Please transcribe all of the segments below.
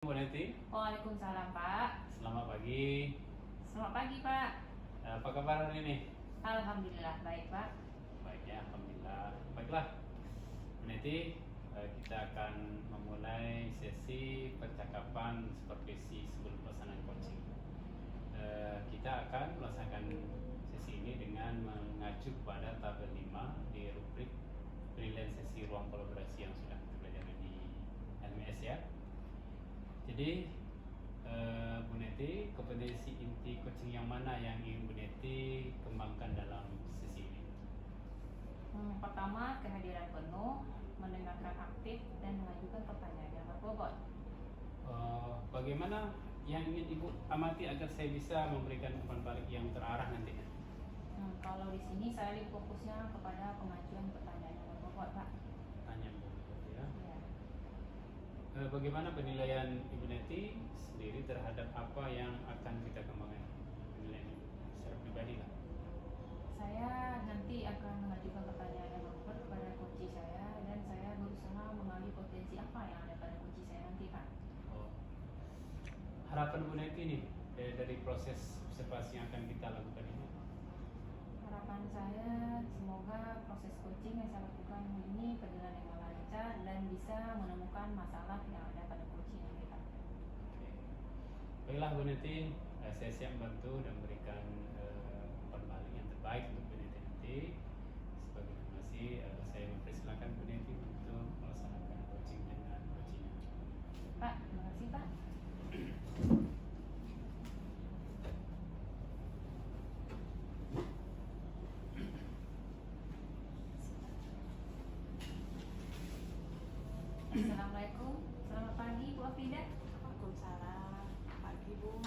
Bu Neti. Waalaikumsalam Pak. Selamat pagi. Selamat pagi Pak. Apa kabar hari ini? Alhamdulillah baik Pak. Baik ya, alhamdulillah. Baiklah, Bu Neti, kita akan memulai sesi percakapan supervisi sebelum pelaksanaan coaching. Kita akan melaksanakan sesi ini dengan mengacu pada tabel 5 di rubrik penilaian sesi ruang kolaborasi yang sudah kita pelajari di LMS ya. Jadi Bu Neti, kompetensi inti coaching yang mana yang ingin Bu Neti kembangkan dalam sesi ini? Pertama, kehadiran penuh, mendengarkan aktif, dan mengajukan pertanyaan yang berbobot. Bagaimana yang ingin Ibu amati agar saya bisa memberikan umpan balik yang terarah nantinya? Kalau di sini saya lebih fokusnya kepada pengajuan pertanyaan yang berbobot Pak. Pertanyaan berbobot ya. Ya. Bagaimana penilaian Ibu Neti sendiri terhadap apa yang akan kita kembangkan? Penilaian Ibu secara pribadi lah. Saya nanti akan mengajukan pertanyaan yang berbobot kepada coach saya, dan saya berusaha mengali potensi apa yang ada pada coach saya nanti Pak. Harapan Bu Neti nih dari proses observasi yang akan kita lakukan ini? Harapan saya semoga proses coaching yang saya lakukan ini berjalan dengan lancar dan bisa menemukan masalah yang ada pada coaching yang kita. Baiklah Bu Neti, saya siap membantu dan memberikan umpan balik yang terbaik untuk Bu Neti nanti. Sebagai terima kasih, saya mempersilakan Bu Neti untuk melaksanakan coaching dengan coachingnya. Pak, terima kasih Pak. Assalamualaikum, selamat pagi Bu Afida. Waalaikumsalam. Pagi Bu.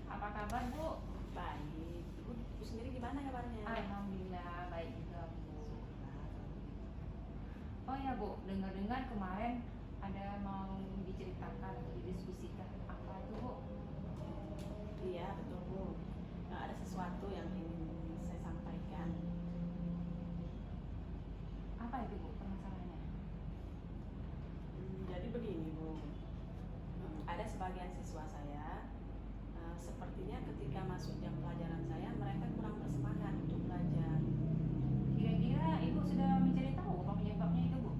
Apa kabar Bu? Baik. Ibu sendiri gimana kabarnya? Alhamdulillah baik juga Bu. Oh ya Bu, dengar-dengar kemarin ada mau diceritakan atau didiskusikan apa itu Bu? Iya betul Bu. Nah, ada sesuatu yang ingin saya sampaikan. Apa itu Bu permasalahannya? Jadi begini Bu. Ada sebagian siswa saya sepertinya ketika masuk jam pelajaran saya mereka kurang bersemangat untuk belajar. Kira-kira Ibu sudah mencari tahu apa penyebabnya itu Bu?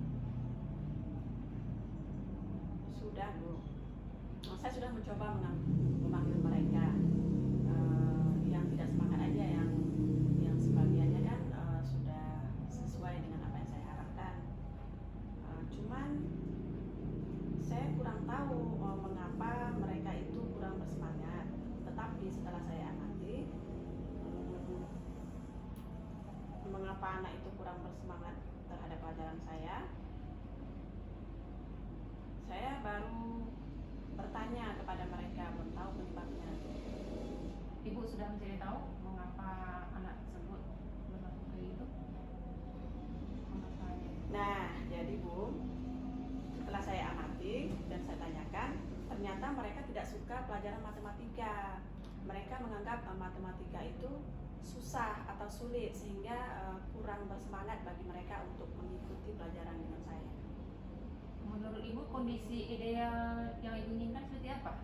Sudah Bu. Saya sudah mencoba memanggil mereka. Yang tidak semangat aja, yang sebagiannya kan sudah sesuai dengan apa yang saya harapkan. Cuman saya kurang tahu mengapa mereka itu kurang bersemangat. Tetapi setelah saya amati mengapa anak itu kurang bersemangat terhadap pelajaran saya baru bertanya kepada mereka, belum tahu penyebabnya. Ibu sudah mencari tahu mengapa anak tersebut berlaku kayak gitu? Mengapa ya? Nah, jadi Bu, setelah saya amati dan saya tanyakan, ternyata mereka tidak suka pelajaran matematika. Mereka menganggap matematika itu susah atau sulit, sehingga kurang bersemangat bagi mereka untuk mengikuti pelajaran dengan saya. Menurut Ibu kondisi ideal yang Ibu inginkan seperti apa?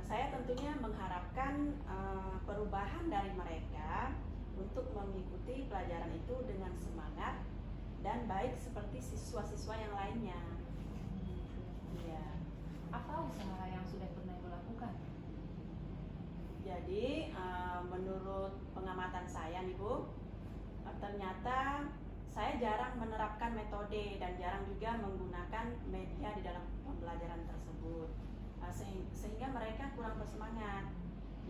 Saya tentunya mengharapkan perubahan dari mereka untuk mengikuti pelajaran itu dengan semangat dan baik seperti siswa-siswa yang lainnya. Ya. Apa usaha yang sudah pernah Ibu lakukan? Jadi menurut pengamatan saya nih Bu, ternyata saya jarang menerapkan metode dan jarang juga menggunakan media di dalam pembelajaran tersebut, sehingga mereka kurang bersemangat.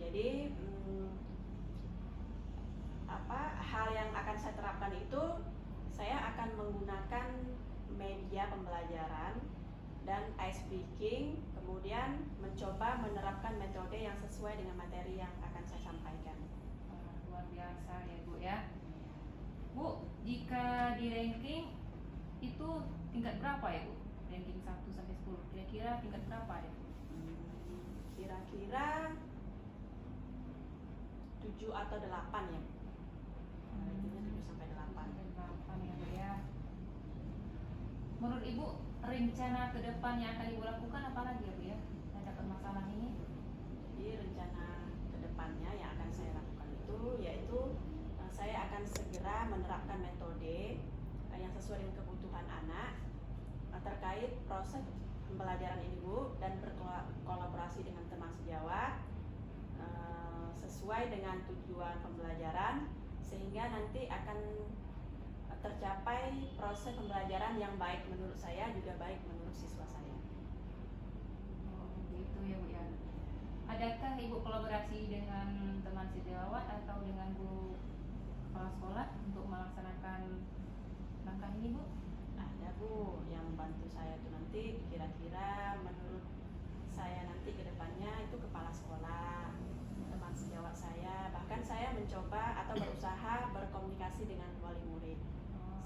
Jadi hal yang akan saya terapkan itu, saya akan menggunakan media pembelajaran dan ice breaking, kemudian mencoba menerapkan metode yang sesuai dengan materi yang akan saya sampaikan. Luar biasa ya Bu ya. Bu, jika di ranking itu tingkat berapa ya Bu? Ranking 1 sampai 10, kira-kira tingkat berapa ya Bu? Kira-kira 7 atau 8 ya. Ratingnya 7 sampai 8. 8 ya Bu ya. Menurut Ibu rencana ke depan yang akan Ibu lakukan apa lagi ya Bu ya? Ada permasalahan ini? Jadi rencana kedepannya yang akan saya lakukan itu yaitu saya akan segera menerapkan metode yang sesuai dengan kebutuhan anak terkait proses pembelajaran ini Bu, dan berkolaborasi dengan teman sejawat sesuai dengan tujuan pembelajaran, sehingga nanti akan tercapai proses pembelajaran yang baik menurut saya, juga baik menurut siswa saya. Oh, gitu ya Bu ya. Adakah Ibu kolaborasi dengan teman sejawat atau dengan Bu kepala sekolah untuk melaksanakan langkah ini Bu? Ada Bu, yang membantu saya itu nanti kira-kira menurut saya nanti ke depannya itu kepala sekolah, teman sejawat saya, bahkan saya mencoba atau berusaha berkomunikasi dengan wali murid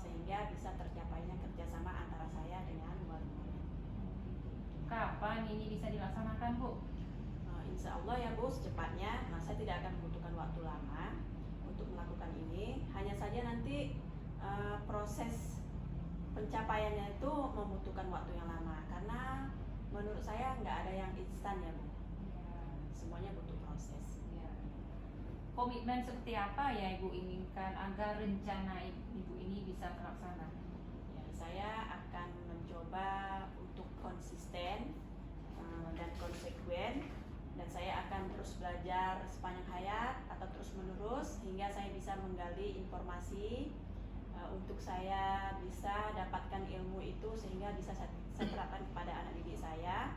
sehingga bisa tercapainya kerjasama antara saya dengan wali murid. Kapan ini bisa dilaksanakan Bu? Insya Allah ya Bu, secepatnya. Saya tidak akan membutuhkan waktu lama untuk melakukan ini. Hanya saja nanti proses pencapaiannya itu membutuhkan waktu yang lama, karena menurut saya nggak ada yang instan ya Bu. Semuanya butuh proses. Ya. Komitmen seperti apa ya Ibu inginkan agar rencana Ibu ini bisa terlaksana? Ya, saya akan mencoba untuk konsisten dan konsekuen, dan saya akan terus belajar sepanjang hayat atau terus menerus hingga saya bisa menggali informasi untuk saya bisa dapatkan ilmu itu sehingga bisa saya terapkan kepada anak didik saya.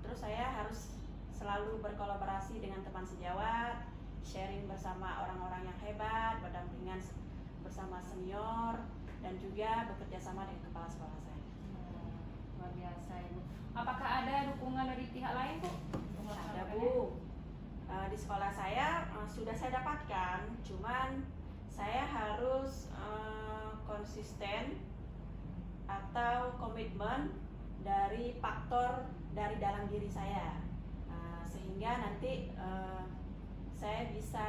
Terus saya harus selalu berkolaborasi dengan teman sejawat, sharing bersama orang-orang yang hebat, berdampingan bersama senior, dan juga bekerja sama dengan kepala sekolah saya. Luar biasa Ibu. Apakah ada dukungan dari pihak lain Bu? Ada Bu. Di sekolah saya sudah saya dapatkan, cuman saya harus konsisten atau komitmen dari faktor dari dalam diri saya, sehingga nanti saya bisa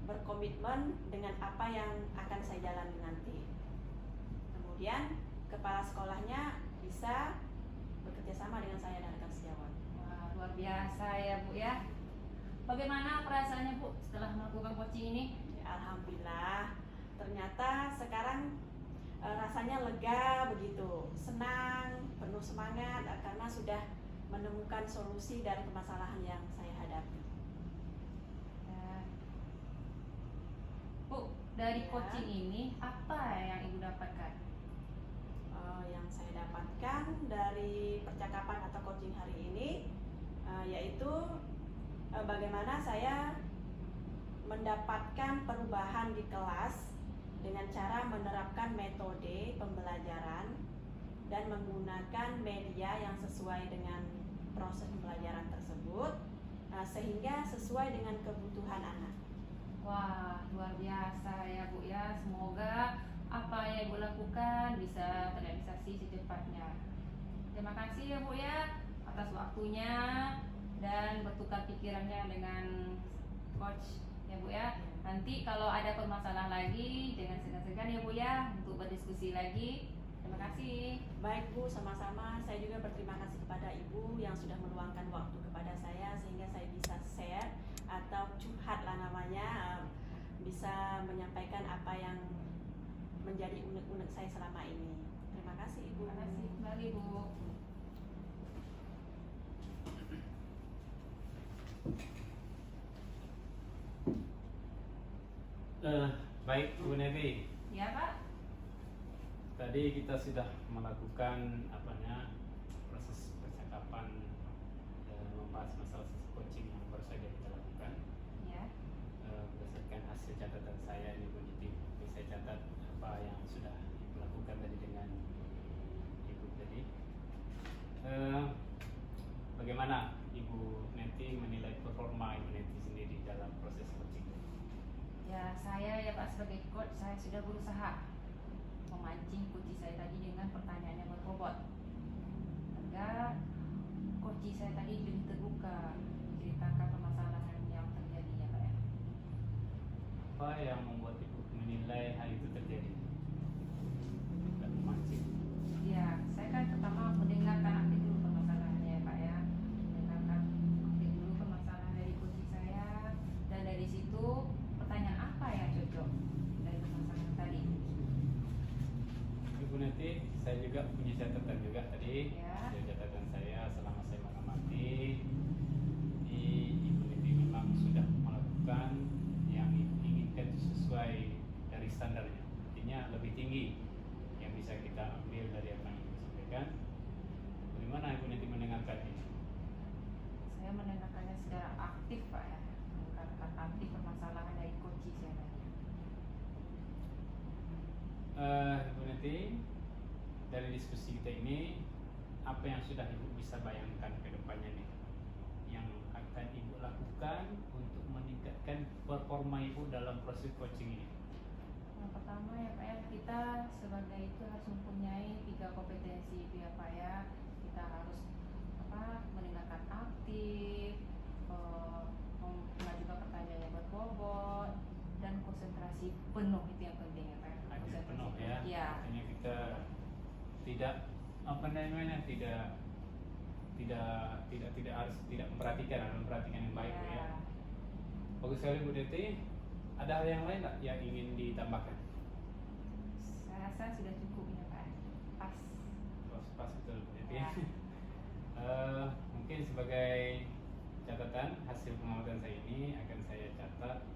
berkomitmen dengan apa yang akan saya jalani nanti. Kemudian kepala sekolahnya bisa bekerja sama dengan saya dan rekan sejawat. Wah, luar biasa ya Bu ya. Bagaimana perasaannya Bu setelah melakukan coaching ini? Ya, alhamdulillah, ternyata sekarang rasanya lega begitu, senang, penuh semangat karena sudah menemukan solusi dari permasalahan yang saya hadapi. Ya. Bu, dari Ya. coaching ini apa yang Ibu dapatkan? Yang saya dapatkan dari percakapan atau coaching hari ini yaitu bagaimana saya mendapatkan perubahan di kelas dengan cara menerapkan metode pembelajaran dan menggunakan media yang sesuai dengan proses pembelajaran tersebut sehingga sesuai dengan kebutuhan anak. Wah, luar biasa ya Bu ya. Semoga apa yang Ibu lakukan bisa terrealisasi secepatnya. Terima kasih ya Bu ya atas waktunya dan bertukar pikirannya dengan coach ya Bu ya. Nanti kalau ada permasalahan lagi jangan segan-segan ya Bu ya untuk berdiskusi lagi. Terima kasih. Baik Bu, sama-sama. Saya juga berterima kasih kepada Ibu yang sudah meluangkan waktu kepada saya sehingga saya bisa share atau curhat lah namanya, bisa menyampaikan apa yang menjadi unek-unek saya selama ini. Terima kasih Ibu. Terima kasih kembali Bu. Baik Bu Neti, Ya Pak. tadi kita sudah melakukan proses percakapan membahas masalah sesi coaching yang baru saja kita lakukan. Ya. Berdasarkan hasil catatan saya ini Bu Neti, saya catat apa yang sudah dilakukan tadi dengan Ibu tadi. Bagaimana Ibu Neti menilai performa Ibu Neti sendiri dalam proses coaching? Ya, saya ya Pak sebagai coach saya sudah berusaha memancing coach saya tadi dengan pertanyaan yang berbobot agar coach saya tadi lebih terbuka menceritakan permasalahan yang terjadi ya Pak ya. Apa yang membuat Ibu menilai hal itu terjadi dan memancing? Ya, punya catatan juga tadi. Ya. Dari catatan saya selama saya mengamati, Ibu Neti memang sudah melakukan yang Ibu inginkan sesuai dari standarnya. Artinya lebih tinggi yang bisa kita ambil dari apa yang Ibu sampaikan. Bagaimana Ibu Neti mendengarkan ini? Saya mendengarkannya secara aktif Pak ya, mendengarkan aktif permasalahan dari coaching saya tadi. Ibu Neti, dari diskusi kita ini, apa yang sudah Ibu bisa bayangkan ke depannya nih, yang akan Ibu lakukan untuk meningkatkan performa Ibu dalam proses coaching ini? Yang pertama ya Pak ya, kita sebagai itu harus mempunyai 3 kompetensi itu ya Pak ya. Kita harus mendengarkan aktif, mengajukan pertanyaan yang berbobot, dan konsentrasi penuh, itu yang penting ya Pak ya. Aktif Konsentrasi penuh ya. Iya. Artinya kita tidak tidak memperhatikan yang baik Bu, ya. Bagus sekali Bu Neti. Ada hal yang lain nggak yang ingin ditambahkan? Saya rasa sudah cukup ya Pak. Pas. Pas betul Bu Neti. Ya. Mungkin sebagai catatan hasil pengamatan saya ini akan saya catat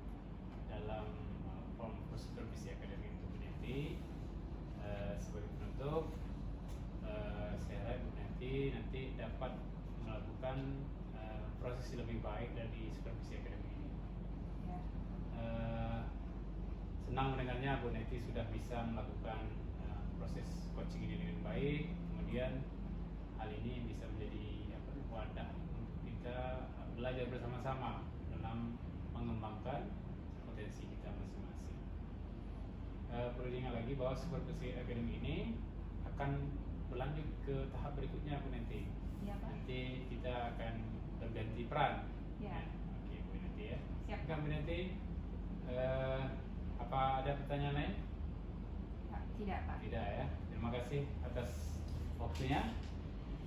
dalam form supervisi akademik untuk Bu Neti. Sebagai penutup, saya harap Bu Neti nanti dapat melakukan proses lebih baik dari supervisi akademik ini. Ya. Senang mendengarnya Bu Neti sudah bisa melakukan proses coaching ini dengan baik. Kemudian hal ini bisa menjadi wadah untuk kita belajar bersama-sama dalam mengembangkan potensi kita masing-masing. Perlu diingat lagi bahwa supervisi akademik ini akan berlanjut ke tahap berikutnya Bu Neti. Iya Pak. Nanti kita akan berganti peran. Ya. Oke Bu Neti ya. Siap. Oke Bu Neti, apa ada pertanyaan lain? Tidak Pak. Tidak ya. Terima kasih atas waktunya.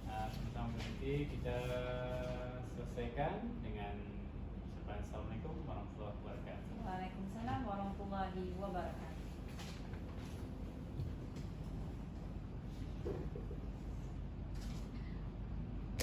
Sama-sama Bu Neti, kita selesaikan dengan ucapan Assalamualaikum warahmatullahi wabarakatuh. Waalaikumsalam warahmatullahi wabarakatuh.